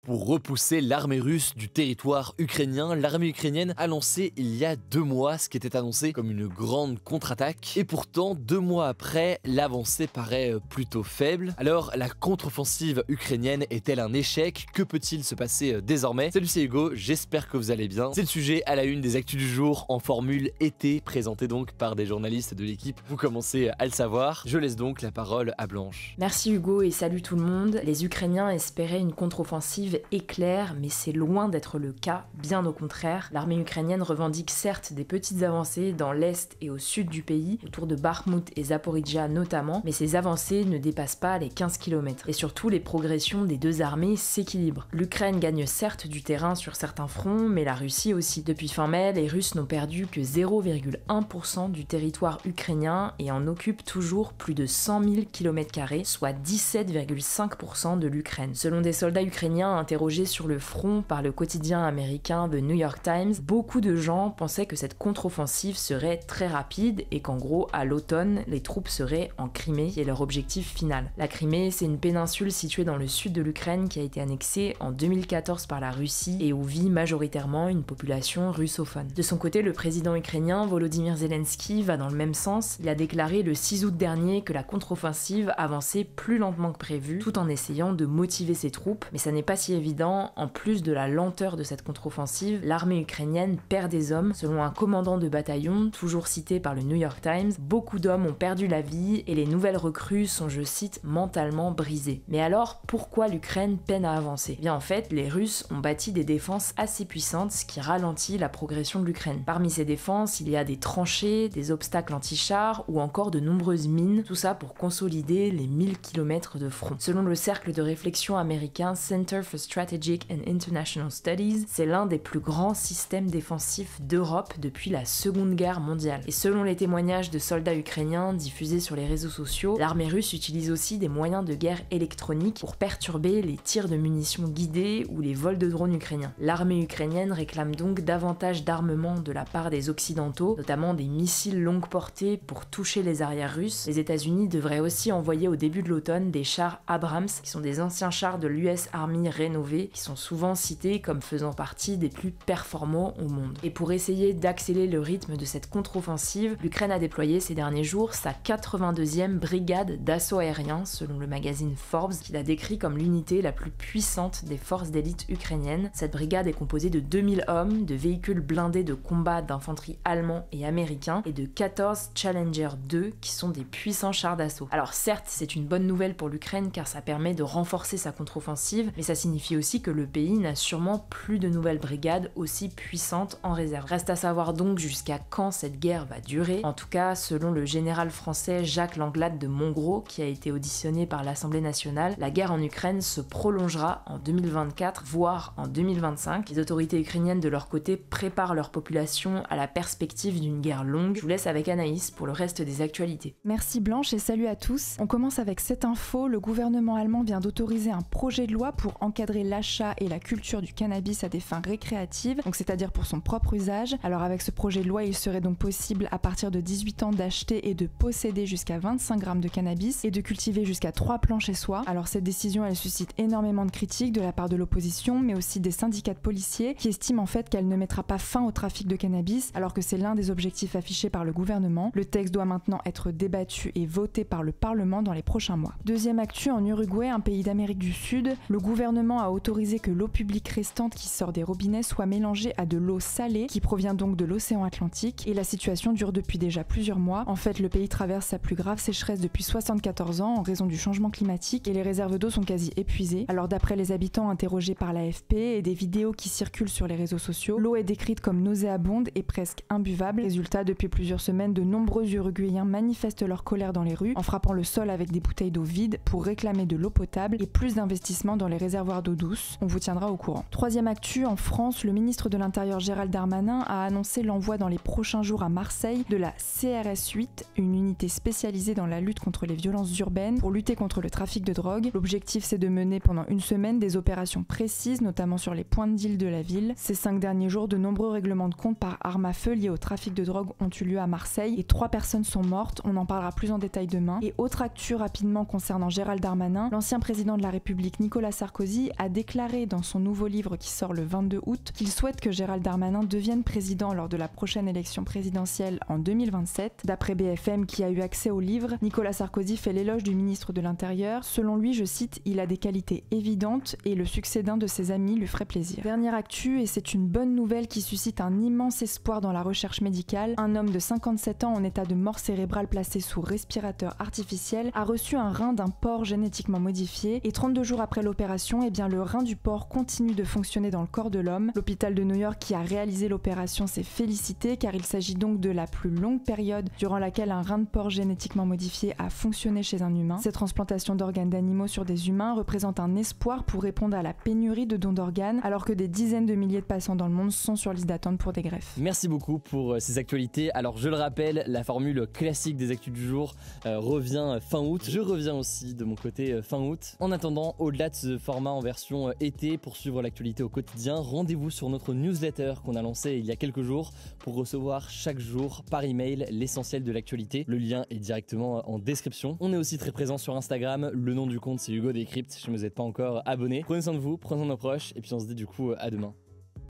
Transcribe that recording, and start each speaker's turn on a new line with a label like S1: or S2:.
S1: pour repousser l'armée russe du territoire ukrainien. L'armée ukrainienne a lancé il y a 2 mois ce qui était annoncé comme une grande contre-attaque. Et pourtant, 2 mois après, l'avancée paraît plutôt faible. Alors, la contre-offensive ukrainienne est-elle un échec? Que peut-il se passer désormais? Salut, c'est Hugo, j'espère que vous allez bien. C'est le sujet à la une des actus du jour en formule été, présenté donc par des journalistes de l'équipe. Vous commencez à le savoir. Je laisse donc la parole à Blanche.
S2: Merci Hugo et salut tout le monde. Les Ukrainiens espéraient une contre-offensive éclair, mais c'est loin d'être le cas, bien au contraire. L'armée ukrainienne revendique certes des petites avancées dans l'est et au sud du pays, autour de Bakhmut et Zaporizhzhia notamment, mais ces avancées ne dépassent pas les 15 km. Et surtout, les progressions des deux armées s'équilibrent. L'Ukraine gagne certes du terrain sur certains fronts, mais la Russie aussi. Depuis fin mai, les Russes n'ont perdu que 0,1% du territoire ukrainien et en occupent toujours plus de 100 000 km², soit 17,5% de l'Ukraine. Selon des soldats ukrainiens interrogés sur le front par le quotidien américain The New York Times, beaucoup de gens pensaient que cette contre-offensive serait très rapide et qu'en gros, à l'automne, les troupes seraient en Crimée, qui est leur objectif final. La Crimée, c'est une péninsule située dans le sud de l'Ukraine qui a été annexée en 2014 par la Russie et où vit majoritairement une population russophone. De son côté, le président ukrainien Volodymyr Zelensky va dans le même sens. Il a déclaré le 6 août dernier que la contre-offensive avançait plus lentement que prévu, tout en essayant de motiver ses troupes. Mais ça n'est pas si évident. En plus de la lenteur de cette contre-offensive, l'armée ukrainienne perd des hommes. Selon un commandant de bataillon, toujours cité par le New York Times, beaucoup d'hommes ont perdu la vie et les nouvelles recrues sont, je cite, mentalement brisées. Mais alors, pourquoi l'Ukraine peine à avancer? Eh bien en fait, les Russes ont bâti des défenses assez puissantes, ce qui ralentit la progression de l'Ukraine. Parmi ces défenses, il y a des tranchées, des obstacles anti-chars ou encore de nombreuses mines, tout ça pour consolider les 1000 km de front. Selon le cercle de réflexion américain Center for Strategic and International Studies, c'est l'un des plus grands systèmes défensifs d'Europe depuis la Seconde Guerre mondiale. Et selon les témoignages de soldats ukrainiens diffusés sur les réseaux sociaux, l'armée russe utilise aussi des moyens de guerre électroniques pour perturber les tirs de munitions guidés ou les vols de drones ukrainiens. L'armée ukrainienne réclame donc davantage d'armement de la part des Occidentaux, notamment des missiles longue portée pour toucher les arrières russes. Les États-Unis devraient aussi envoyer au début de l'automne des chars Abrams, qui sont des anciens chars de l'US Army rénovés, qui sont souvent cités comme faisant partie des plus performants au monde. Et pour essayer d'accélérer le rythme de cette contre-offensive, l'Ukraine a déployé ces derniers jours sa 82e brigade d'assaut aérien, selon le magazine Forbes, qui l'a décrit comme l'unité la plus puissante des forces d'élite ukrainiennes. Cette brigade est composée de 2000 hommes, de véhicules blindés de combat d'infanterie allemands et américains, et de 14 Challenger 2, qui sont des puissants chars d'assaut. Alors certes, c'est une bonne nouvelle pour l'Ukraine car ça permet de renforcer sa contre-offensive, mais ça signifie aussi que le pays n'a sûrement plus de nouvelles brigades aussi puissantes en réserve. Reste à savoir donc jusqu'à quand cette guerre va durer. En tout cas, selon le général français Jacques Langlade de Montgros, qui a été auditionné par l'Assemblée nationale, la guerre en Ukraine se prolongera en 2024, voire en 2025. Les autorités ukrainiennes de leur côté préparent leur population à la perspective d'une guerre longue. Je vous laisse avec Anaïs pour le reste des actualités.
S3: Merci Blanche et salut à tous. On commence avec cette info. Le gouvernement allemand vient d'autoriser un projet de loi pour encadrer l'achat et la culture du cannabis à des fins récréatives, donc c'est-à-dire pour son propre usage. Alors avec ce projet de loi, il serait donc possible à partir de 18 ans d'acheter et de posséder jusqu'à 25 grammes de cannabis et de cultiver jusqu'à 3 plants chez soi. Alors cette décision, elle suscite énormément de critiques de la part de l'opposition, mais aussi des syndicats de policiers qui estiment en fait qu'elle ne mettra pas fin au trafic de cannabis, alors que c'est l'un des objectifs affichés par le gouvernement. Le texte doit maintenant être débattu et voté par le Parlement dans les prochains mois. Deuxième actu, en Uruguay, un pays d'Amérique du Sud, le gouvernement a autorisé que l'eau publique restante qui sort des robinets soit mélangée à de l'eau salée qui provient donc de l'océan Atlantique, et la situation dure depuis déjà plusieurs mois. En fait, le pays traverse sa plus grave sécheresse depuis 74 ans en raison du changement climatique et les réserves d'eau sont quasi épuisées. Alors d'après les habitants interrogés par l'AFP et des vidéos qui circulent sur les réseaux sociaux, l'eau est décrite comme nauséabonde et presque imbuvable. Résultat, depuis plusieurs semaines, de nombreux Uruguayens manifestent leur colère dans les rues en frappant le sol avec des bouteilles d'eau vides pour réclamer de l'eau potable et plus d'investissements dans les réservoirs d'eau douce. On vous tiendra au courant. Troisième actu, en France, le ministre de l'Intérieur Gérald Darmanin a annoncé l'envoi dans les prochains jours à Marseille de la CRS 8, une unité spécialisée dans la lutte contre les violences urbaines pour lutter contre le trafic de drogue. L'objectif, c'est de mener pendant une semaine des opérations précises, notamment sur les points de deal de la ville. Ces 5 derniers jours, de nombreux règlements de compte par arme à feu liés au trafic de drogue ont eu lieu à Marseille et 3 personnes sont mortes. On en parlera plus en détail demain. Et autre actu rapidement concernant Gérald Darmanin, l'ancien président de la République Nicolas Sarkozy a déclaré dans son nouveau livre qui sort le 22 août qu'il souhaite que Gérald Darmanin devienne président lors de la prochaine élection présidentielle en 2027. D'après BFM qui a eu accès au livre, Nicolas Sarkozy fait l'éloge du ministre de l'Intérieur. Selon lui, je cite, il a des qualités évidentes et le succès d'un de ses amis lui ferait plaisir. Dernière actu, et c'est une bonne nouvelle qui suscite un immense espoir dans la recherche médicale, un homme de 57 ans en état de mort cérébrale placé sous respirateur artificiel a reçu un rein d'un porc génétiquement modifié et 32 jours après l'opération, eh bien le rein du porc continue de fonctionner dans le corps de l'homme. L'hôpital de New York qui a réalisé l'opération s'est félicité car il s'agit donc de la plus longue période durant laquelle un rein de porc génétiquement modifié a fonctionné chez un humain. Cette transplantation d'organes d'animaux sur des humains représente un espoir pour répondre à la pénurie de dons d'organes alors que des dizaines de milliers de patients dans le monde sont sur liste d'attente pour des greffes.
S1: Merci beaucoup pour ces actualités. Alors je le rappelle, la formule classique des actus du jour revient fin août. Je reviens aussi de mon côté fin août. En attendant, au-delà de ce format en version été, pour suivre l'actualité au quotidien, rendez-vous sur notre newsletter qu'on a lancé il y a quelques jours pour recevoir chaque jour par email l'essentiel de l'actualité. Le lien est directement en description. On est aussi très présent sur Instagram. Le nom du compte c'est Hugo Décrypte si vous n'êtes pas encore abonné. Prenez soin de vous, prenez soin de nos proches et puis on se dit du coup à demain.